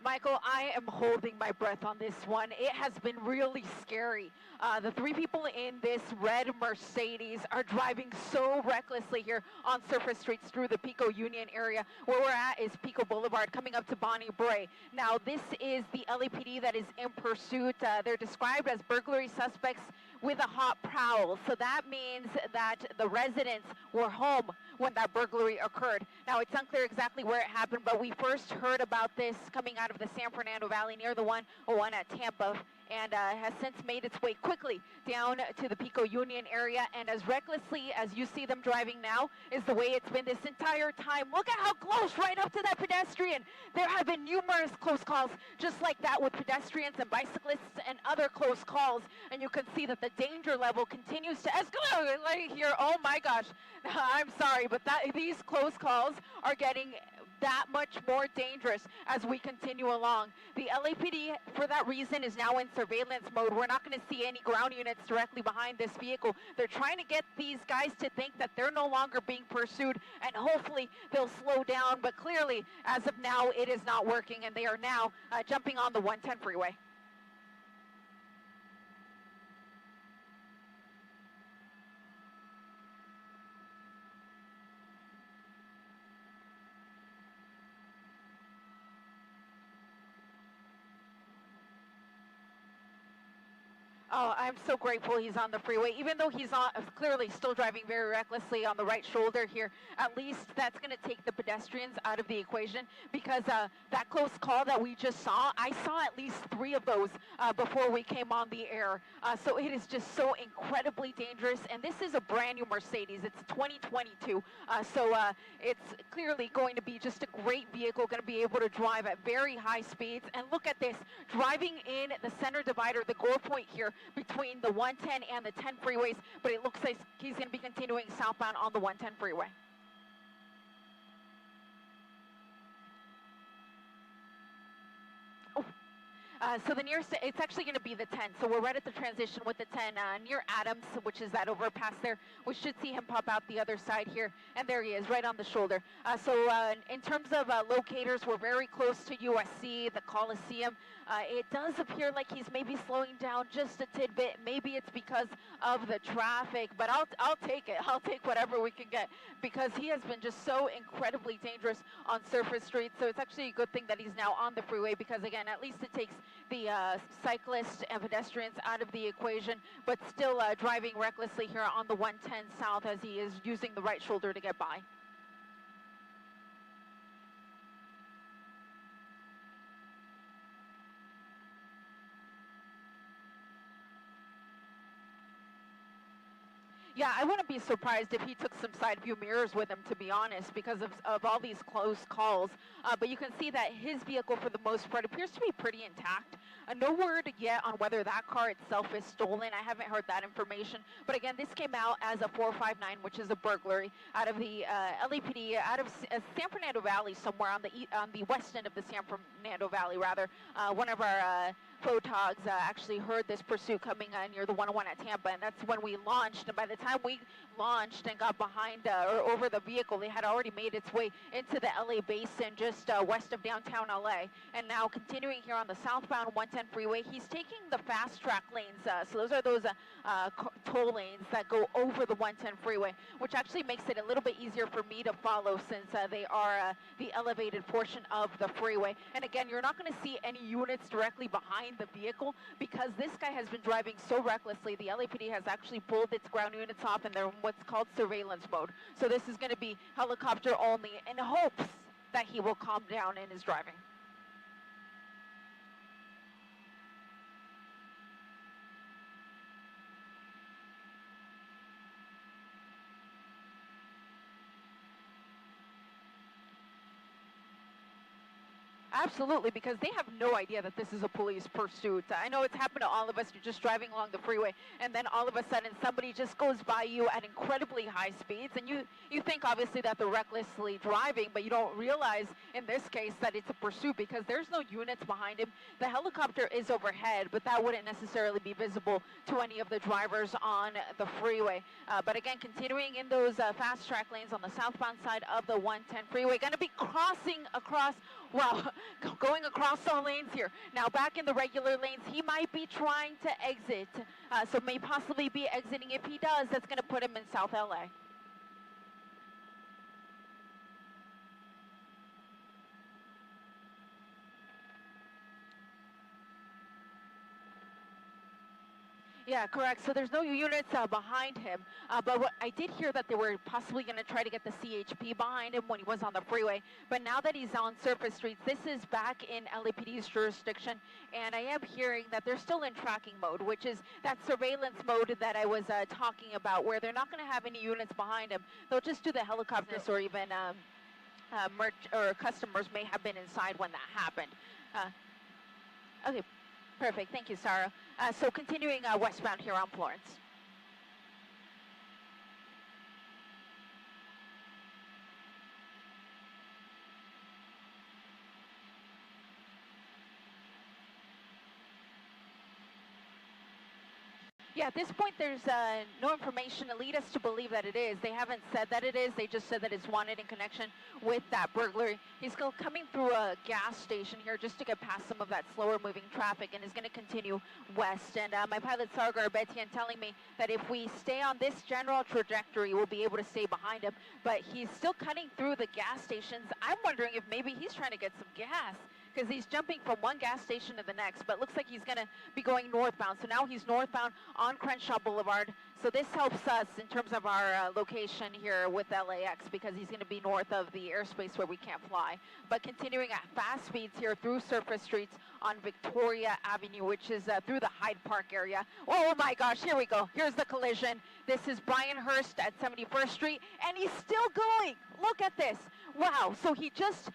Michael, I am holding my breath on this one. It has been really scary. The three people in this red Mercedes are driving so recklessly here on surface streets through the Pico Union area. Where we're at is Pico Boulevard coming up to Bonnie Bray. Now, this is the LAPD that is in pursuit. They're described as burglary suspects with a hot prowl. So that means that the residents were home when that burglary occurred. Now, it's unclear exactly where it happened, but we first heard about this coming out of the San Fernando Valley near the 101 at Tampa, and has since made its way quickly down to the Pico Union area. And as recklessly as you see them driving now is the way it's been this entire time. Look at how close, right up to that pedestrian. There have been numerous close calls just like that with pedestrians and bicyclists and other close calls. And you can see that the danger level continues to escalate right here. Oh my gosh, I'm sorry, but these close calls are getting that much more dangerous as we continue along. The LAPD, for that reason, is now in surveillance mode. We're not going to see any ground units directly behind this vehicle. They're trying to get these guys to think that they're no longer being pursued, and hopefully they'll slow down. But clearly, as of now, it is not working, and they are now jumping on the 110 freeway. Oh, I'm so grateful he's on the freeway. Even though he's clearly still driving very recklessly on the right shoulder here, at least that's going to take the pedestrians out of the equation, because that close call that we just saw, I saw at least 3 of those before we came on the air. So it is just so incredibly dangerous. And this is a brand new Mercedes. It's 2022. So it's clearly going to be just a great vehicle, going to be able to drive at very high speeds. And look at this, driving in the center divider, the gore point here, between the 110 and the 10 freeways, but it looks like he's going to be continuing southbound on the 110 freeway. So the nearest, it's actually going to be the 10. So we're right at the transition with the 10 near Adams, which is that overpass there. We should see him pop out the other side here. And there he is, right on the shoulder. In terms of locators, we're very close to USC, the Coliseum. It does appear like he's maybe slowing down just a tidbit. Maybe it's because of the traffic, but I'll take it. I'll take whatever we can get, because he has been just so incredibly dangerous on surface streets. So it's actually a good thing that he's now on the freeway, because again, at least it takes the cyclists and pedestrians out of the equation, but still driving recklessly here on the 110 south as he is using the right shoulder to get by. Yeah, I wouldn't be surprised if he took some side view mirrors with him, to be honest, because of all these close calls. But you can see that his vehicle, for the most part, appears to be pretty intact. No word yet on whether that car itself is stolen. I haven't heard that information. But again, this came out as a 459, which is a burglary out of the LAPD, out of San Fernando Valley, somewhere on the west end of the San Fernando Valley, rather. One of our photogs actually heard this pursuit coming near the 101 at Tampa, and that's when we launched. And by the time we launched and got behind or over the vehicle, it had already made its way into the LA basin, just west of downtown LA. And now continuing here on the southbound 110 freeway, he's taking the fast track lanes. So those are those toll lanes that go over the 110 freeway, which actually makes it a little bit easier for me to follow, since they are the elevated portion of the freeway. And again, you're not going to see any units directly behind the vehicle, because this guy has been driving so recklessly. The LAPD has actually pulled its ground units off, and they're in what's called surveillance mode. So this is going to be helicopter only, in hopes that he will calm down in his driving. Absolutely, because they have no idea that this is a police pursuit. I know it's happened to all of us. You're just driving along the freeway, and then all of a sudden somebody just goes by you at incredibly high speeds, and you think obviously that they're recklessly driving, but you don't realize in this case that it's a pursuit, because there's no units behind him. The helicopter is overhead, but that wouldn't necessarily be visible to any of the drivers on the freeway. But again, continuing in those fast track lanes on the southbound side of the 110 freeway, going to be crossing across Well, going across all lanes here. Now back in the regular lanes, he might be trying to exit. So may possibly be exiting. If he does, that's going to put him in South LA. Yeah, correct. So there's no units behind him. But what I did hear that they were possibly going to try to get the CHP behind him when he was on the freeway. But now that he's on surface streets, this is back in LAPD's jurisdiction. And I am hearing that they're still in tracking mode, which is that surveillance mode that I was talking about, where they're not going to have any units behind him. They'll just do the helicopters, or even merch or customers may have been inside when that happened. Okay. Perfect. Thank you, Sarah. So continuing westbound here on Florence. Yeah, at this point, there's no information to lead us to believe that it is. They haven't said that it is. They just said that it's wanted in connection with that burglary. He's still coming through a gas station here just to get past some of that slower moving traffic, and is going to continue west. And my pilot, Sargar Betian, telling me that if we stay on this general trajectory, we'll be able to stay behind him. But he's still cutting through the gas stations. I'm wondering if maybe he's trying to get some gas, because he's jumping from one gas station to the next, but looks like he's going to be going northbound. So now he's northbound on Crenshaw Boulevard. So this helps us in terms of our location here with LAX, because he's going to be north of the airspace where we can't fly. But continuing at fast speeds here through surface streets on Victoria Avenue, which is through the Hyde Park area. Oh my gosh, here we go. Here's the collision. This is Brian Hurst at 71st Street, and he's still going. Look at this. Wow, so he just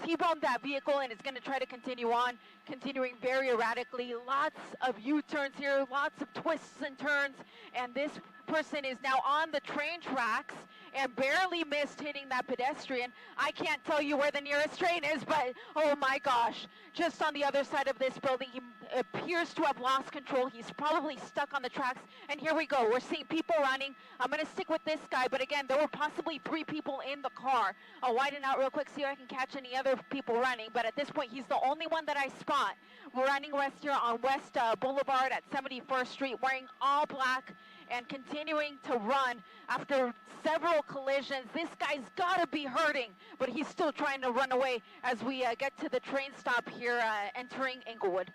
T-boned that vehicle and is going to try to continue on, continuing very erratically. Lots of U-turns here, lots of twists and turns, and this person is now on the train tracks and barely missed hitting that pedestrian. I can't tell you where the nearest train is, but oh my gosh, just on the other side of this building, he appears to have lost control. He's probably stuck on the tracks, and here we go. We're seeing people running. I'm going to stick with this guy, but again, there were possibly 3 people in the car. I'll widen out real quick, see if I can catch any other people running, but at this point, he's the only one that I spot. We're running west here on West Boulevard at 71st Street, wearing all black and continuing to run after several collisions. This guy's got to be hurting, but he's still trying to run away as we get to the train stop here entering Inglewood.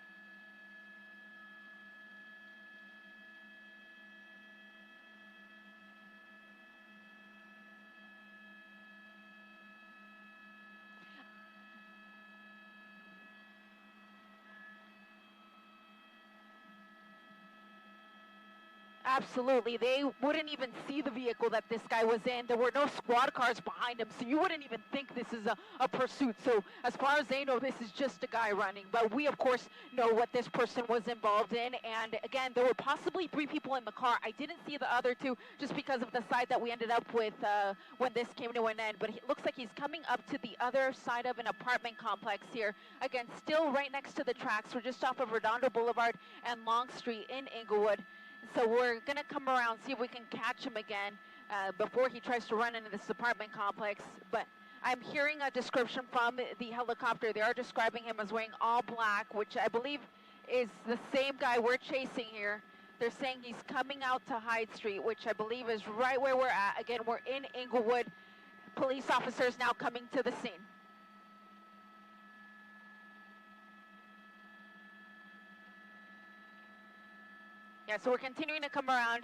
Absolutely. They wouldn't even see the vehicle that this guy was in. There were no squad cars behind him, so you wouldn't even think this is a pursuit. So as far as they know, this is just a guy running. But we, of course, know what this person was involved in. And again, there were possibly 3 people in the car. I didn't see the other 2 just because of the side that we ended up with when this came to an end. But it looks like he's coming up to the other side of an apartment complex here. Again, still right next to the tracks. We're just off of Redondo Boulevard and Long Street in Inglewood. So we're going to come around, see if we can catch him again before he tries to run into this apartment complex. But I'm hearing a description from the helicopter. They are describing him as wearing all black, which I believe is the same guy we're chasing here. They're saying he's coming out to Hyde Street, which I believe is right where we're at. Again, we're in Inglewood. Police officers now coming to the scene. Yeah, so we're continuing to come around.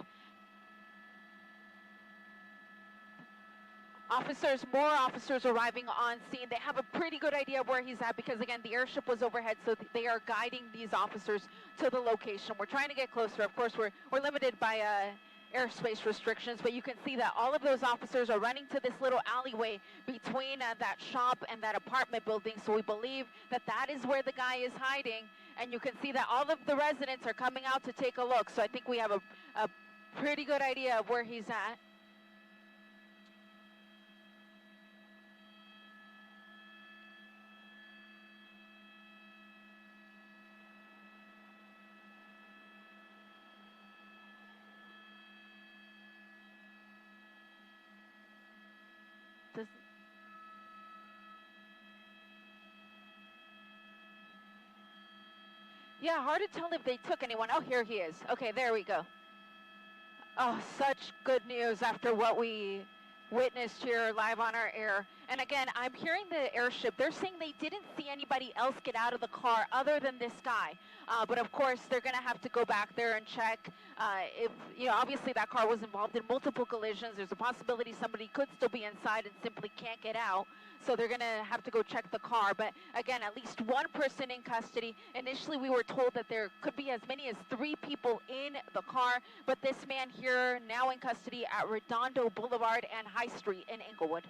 More officers arriving on scene. They have a pretty good idea of where he's at because, again, the airship was overhead, so they are guiding these officers to the location. We're trying to get closer. Of course, we're limited by airspace restrictions, but you can see that all of those officers are running to this little alleyway between that shop and that apartment building, so we believe that that is where the guy is hiding, and you can see that all of the residents are coming out to take a look, so I think we have a pretty good idea of where he's at. Yeah, hard to tell if they took anyone. Oh, here he is. Okay, there we go. Oh, such good news after what we witnessed here live on our air. And again, I'm hearing the airship. They're saying they didn't see anybody else get out of the car other than this guy. But of course, they're going to have to go back there and check if, obviously that car was involved in multiple collisions. There's a possibility somebody could still be inside and simply can't get out. So they're going to have to go check the car. But again, at least one person in custody. Initially, we were told that there could be as many as 3 people in the car. But this man here now in custody at Redondo Boulevard and High Street in Inglewood.